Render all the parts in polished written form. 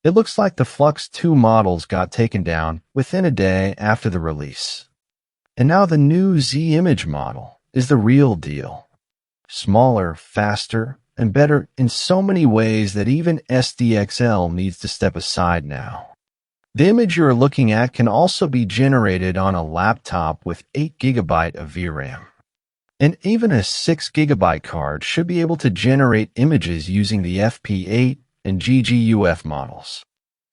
It looks like the Flux 2 models got taken down within a day after the release. And now the new Z image model is the real deal. Smaller, faster, and better in so many ways that even SDXL needs to step aside now. The image you're looking at can also be generated on a laptop with 8 GB of VRAM. And even a 6 GB card should be able to generate images using the FP8 and GGUF models.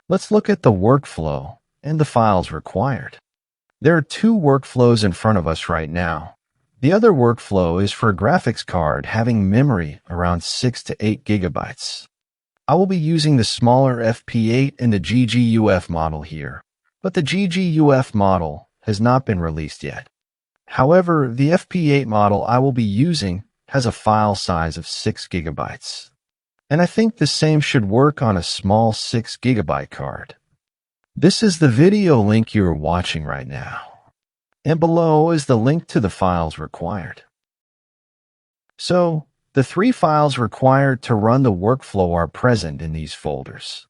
Let's look at the workflow and the files required. There are two workflows in front of us right now. The other workflow is for a graphics card having memory around 6 to 8 GB. I will be using the smaller FP8 and the GGUF model here, but the GGUF model has not been released yet. However, the FP8 model I will be using has a file size of 6 GB. And I think the same should work on a small 6 GB card. This is the video link you are watching right now. And below is the link to the files required. So, the 3 files required to run the workflow are present in these folders.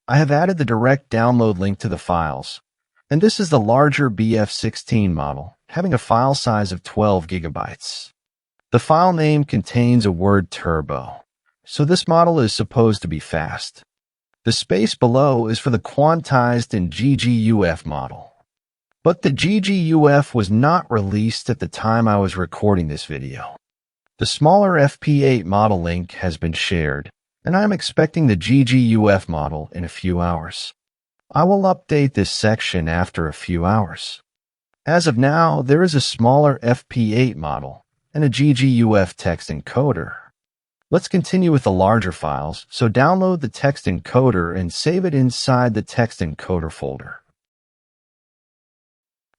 I have added the direct download link to the files, and this is the larger BF16 model, having a file size of 12 GB. The file name contains a word turbo, so this model is supposed to be fast. The space below is for the quantized and GGUF model. But the GGUF was not released at the time I was recording this video. The smaller FP8 model link has been shared, and I am expecting the GGUF model in a few hours. I will update this section after a few hours. As of now, there is a smaller FP8 model and a GGUF text encoder. Let's continue with the larger files, so download the text encoder and save it inside the text encoder folder.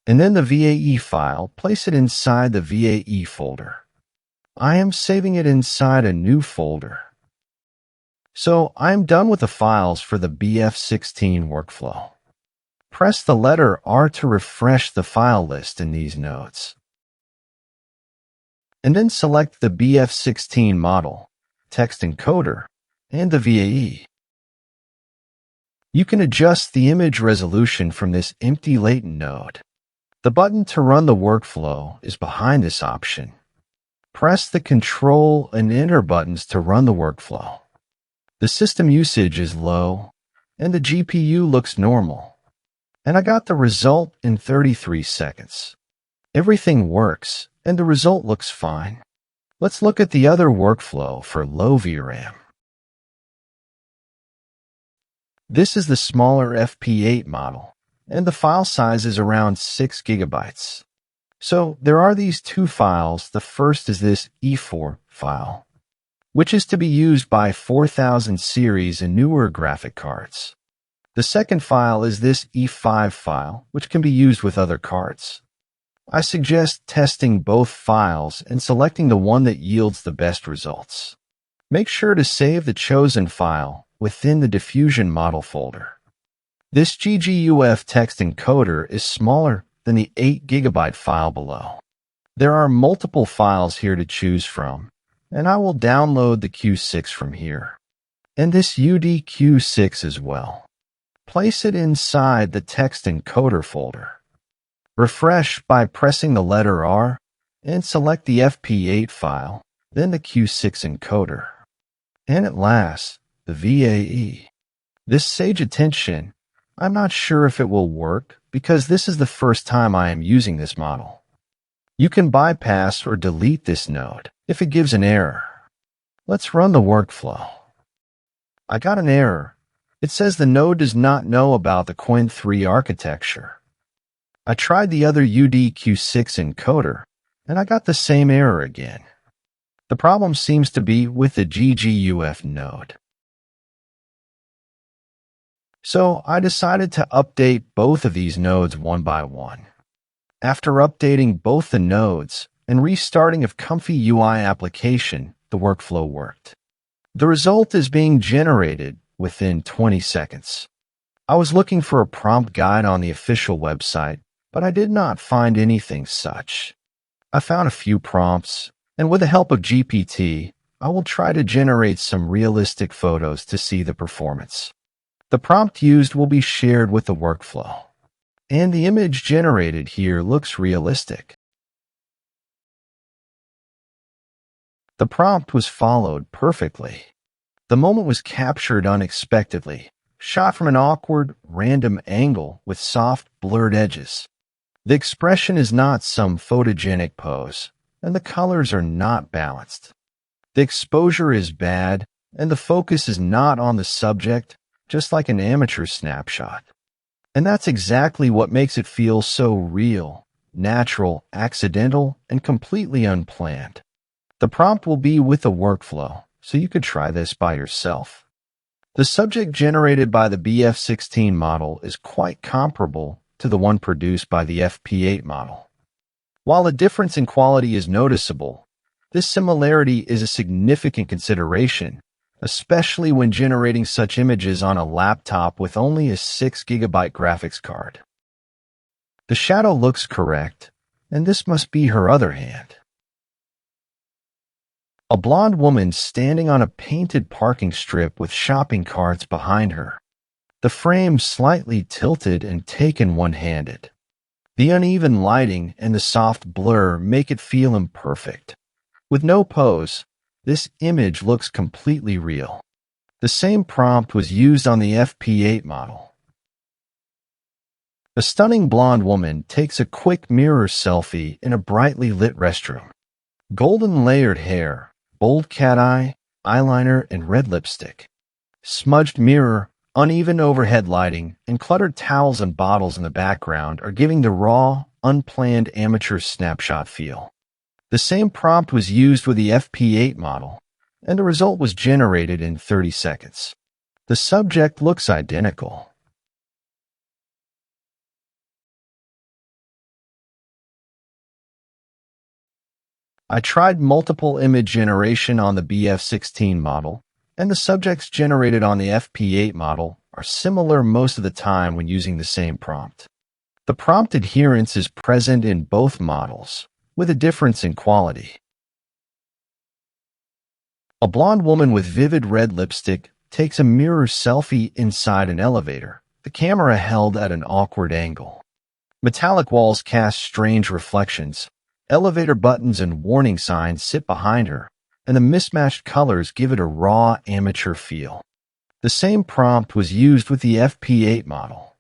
And then the VAE file, place it inside the VAE folder. I am saving it inside a new folder. So I am done with the files for the BF16 workflow. Press the letter R to refresh the file list in these nodes. And then select the BF16 model, text encoder, and the VAE. You can adjust the image resolution from this empty latent node. The button to run the workflow is behind this option. Press the Control and Enter buttons to run the workflow. The system usage is low, and the GPU looks normal. And I got the result in 33 seconds. Everything works, and the result looks fine. Let's look at the other workflow for low VRAM. This is the smaller FP8 model, and the file size is around 6 GB. So there are these two files. The first is this E4 file, which is to be used by 4000 series and newer graphic cards. The second file is this E5 file, which can be used with other cards. I suggest testing both files and selecting the one that yields the best results. Make sure to save the chosen file within the diffusion model folder. This GGUF text encoder is smaller than the 8 GB file below. There are multiple files here to choose from, and I will download the Q6 from here, and this UDQ6 as well. Place it inside the text encoder folder. Refresh by pressing the letter R and select the FP8 file, then the Q6 encoder. And at last, the VAE. This sage attention, I'm not sure if it will work because this is the first time I am using this model. You can bypass or delete this node if it gives an error. Let's run the workflow. I got an error. It says the node does not know about the Qwen 3 architecture. I tried the other UDQ6 encoder, and I got the same error again. The problem seems to be with the GGUF node. So I decided to update both of these nodes one by one. After updating both the nodes and restarting of comfyUI application, the workflow worked. The result is being generated within 20 seconds. I was looking for a prompt guide on the official website, but I did not find anything such. I found a few prompts, and with the help of GPT, I will try to generate some realistic photos to see the performance. The prompt used will be shared with the workflow, and the image generated here looks realistic. The prompt was followed perfectly. The moment was captured unexpectedly, shot from an awkward, random angle with soft, blurred edges. The expression is not some photogenic pose, and the colors are not balanced. The exposure is bad, and the focus is not on the subject, just like an amateur snapshot. And that's exactly what makes it feel so real, natural, accidental, and completely unplanned. The prompt will be with the workflow, so you could try this by yourself. The subject generated by the BF16 model is quite comparable to the one produced by the FP8 model. While a difference in quality is noticeable, this similarity is a significant consideration, especially when generating such images on a laptop with only a 6GB graphics card. The shadow looks correct, and this must be her other hand. A blonde woman standing on a painted parking strip with shopping carts behind her. The frame slightly tilted and taken one-handed. The uneven lighting and the soft blur make it feel imperfect. With no pose, this image looks completely real. The same prompt was used on the FP8 model. A stunning blonde woman takes a quick mirror selfie in a brightly lit restroom. Golden layered hair, bold cat eye, eyeliner, and red lipstick. Smudged mirror, uneven overhead lighting, and cluttered towels and bottles in the background are giving the raw, unplanned amateur snapshot feel. The same prompt was used with the FP8 model, and the result was generated in 30 seconds. The subject looks identical. I tried multiple image generation on the BF16 model, and the subjects generated on the FP8 model are similar most of the time when using the same prompt. The prompt adherence is present in both models, with a difference in quality. A blonde woman with vivid red lipstick takes a mirror selfie inside an elevator, the camera held at an awkward angle. Metallic walls cast strange reflections. Elevator buttons and warning signs sit behind her, and the mismatched colors give it a raw, amateur feel. The same prompt was used with the FP8 model.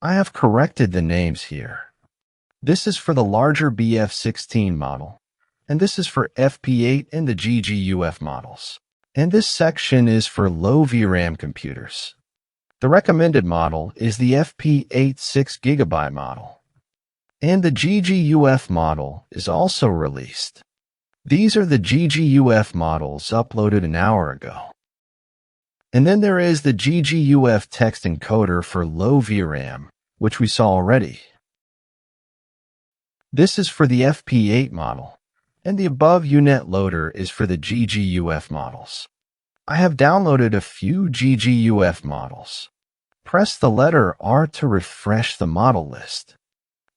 I have corrected the names here. This is for the larger BF16 model, and this is for FP8 and the GGUF models. And this section is for low VRAM computers. The recommended model is the FP8 6GB model. And the GGUF model is also released. These are the GGUF models uploaded an hour ago. And then there is the GGUF text encoder for low VRAM, which we saw already. This is for the FP8 model, and the above UNet loader is for the GGUF models. I have downloaded a few GGUF models. Press the letter R to refresh the model list.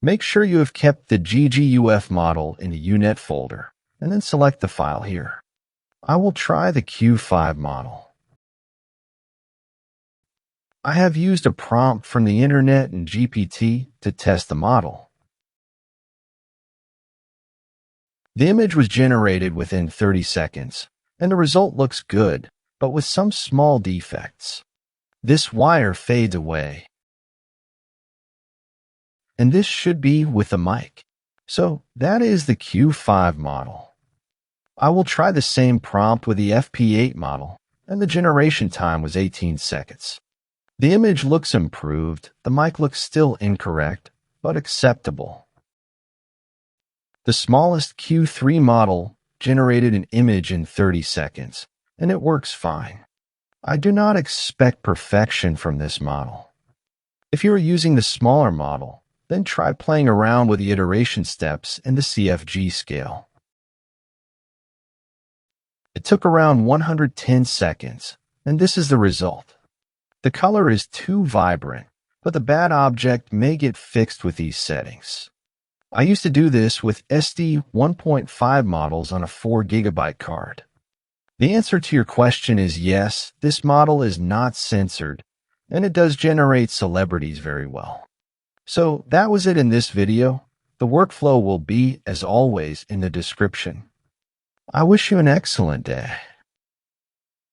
Make sure you have kept the GGUF model in the UNet folder, and then select the file here. I will try the Q5 model. I have used a prompt from the internet and GPT to test the model. The image was generated within 30 seconds, and the result looks good, but with some small defects. This wire fades away. And this should be with the mic. So that is the Q5 model. I will try the same prompt with the FP8 model, and the generation time was 18 seconds. The image looks improved, the mic looks still incorrect, but acceptable. The smallest Q3 model generated an image in 30 seconds, and it works fine. I do not expect perfection from this model. If you are using the smaller model, then try playing around with the iteration steps in the CFG scale. It took around 110 seconds, and this is the result. The color is too vibrant, but the bad object may get fixed with these settings. I used to do this with SD 1.5 models on a 4GB card. The answer to your question is yes, this model is not censored, and it does generate celebrities very well. So that was it in this video. The workflow will be, as always, in the description. I wish you an excellent day.